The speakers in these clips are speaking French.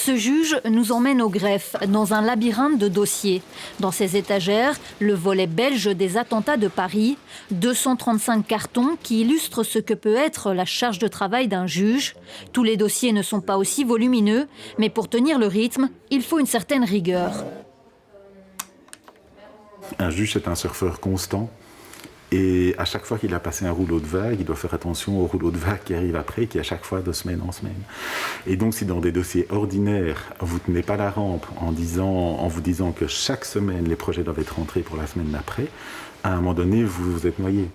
Ce juge nous emmène au greffe, dans un labyrinthe de dossiers. Dans ces étagères, le volet belge des attentats de Paris, 235 cartons qui illustrent ce que peut être la charge de travail d'un juge. Tous les dossiers ne sont pas aussi volumineux, mais pour tenir le rythme, il faut une certaine rigueur. Un juge, c'est un surfeur constant. Et à chaque fois qu'il a passé un rouleau de vague, il doit faire attention au rouleau de vague qui arrive après, qui est à chaque fois de semaine en semaine. Et donc, si dans des dossiers ordinaires, vous ne tenez pas la rampe en vous disant que chaque semaine, les projets doivent être rentrés pour la semaine d'après, à un moment donné, vous vous êtes noyé.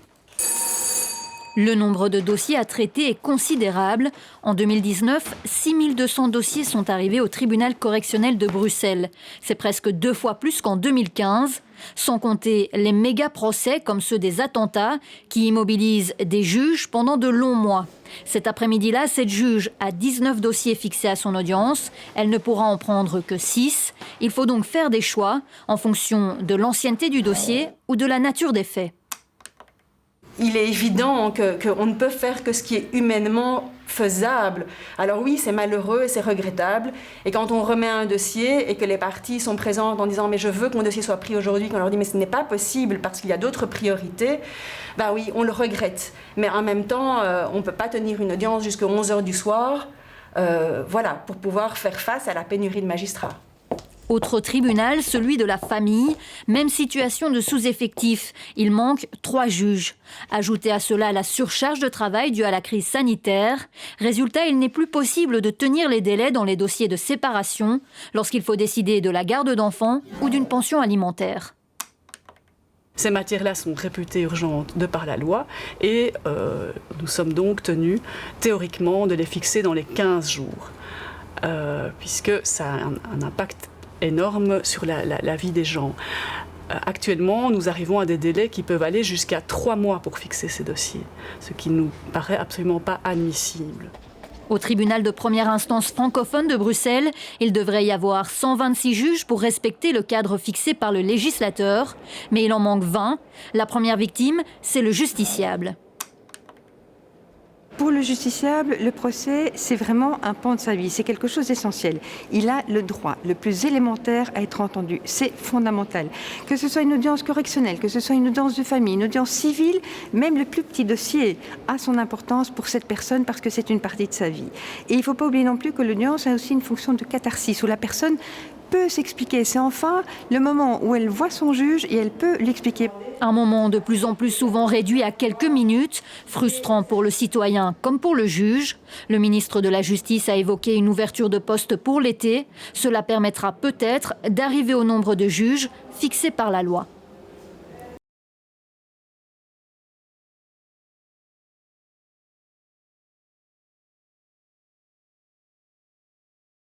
Le nombre de dossiers à traiter est considérable. En 2019, 6200 dossiers sont arrivés au tribunal correctionnel de Bruxelles. C'est presque 2 fois plus qu'en 2015, sans compter les méga-procès comme ceux des attentats qui immobilisent des juges pendant de longs mois. Cet après-midi-là, cette juge a 19 dossiers fixés à son audience. Elle ne pourra en prendre que 6. Il faut donc faire des choix en fonction de l'ancienneté du dossier ou de la nature des faits. Il est évident qu'on ne peut faire que ce qui est humainement faisable. Alors oui, c'est malheureux et c'est regrettable. Et quand on remet un dossier et que les parties sont présentes en disant « mais je veux que mon dossier soit pris aujourd'hui », qu'on leur dit « mais ce n'est pas possible parce qu'il y a d'autres priorités », bah oui, on le regrette. Mais en même temps, on ne peut pas tenir une audience jusqu'à 11h du soir, pour pouvoir faire face à la pénurie de magistrats. Autre tribunal, celui de la famille. Même situation de sous-effectif. Il manque 3 juges. Ajoutez à cela la surcharge de travail due à la crise sanitaire. Résultat, il n'est plus possible de tenir les délais dans les dossiers de séparation lorsqu'il faut décider de la garde d'enfants ou d'une pension alimentaire. Ces matières-là sont réputées urgentes de par la loi et nous sommes donc tenus théoriquement de les fixer dans les 15 jours puisque ça a un impact énorme sur la vie des gens. Actuellement, nous arrivons à des délais qui peuvent aller jusqu'à 3 mois pour fixer ces dossiers, ce qui nous paraît absolument pas admissible. Au tribunal de première instance francophone de Bruxelles, il devrait y avoir 126 juges pour respecter le cadre fixé par le législateur, mais il en manque 20. La première victime, c'est le justiciable. Pour le justiciable, le procès, c'est vraiment un pan de sa vie, c'est quelque chose d'essentiel. Il a le droit le plus élémentaire à être entendu, c'est fondamental. Que ce soit une audience correctionnelle, que ce soit une audience de famille, une audience civile, même le plus petit dossier a son importance pour cette personne parce que c'est une partie de sa vie. Et il ne faut pas oublier non plus que l'audience a aussi une fonction de catharsis où la personne peut s'expliquer. C'est enfin le moment où elle voit son juge et elle peut l'expliquer. Un moment de plus en plus souvent réduit à quelques minutes, frustrant pour le citoyen comme pour le juge. Le ministre de la Justice a évoqué une ouverture de poste pour l'été. Cela permettra peut-être d'arriver au nombre de juges fixé par la loi.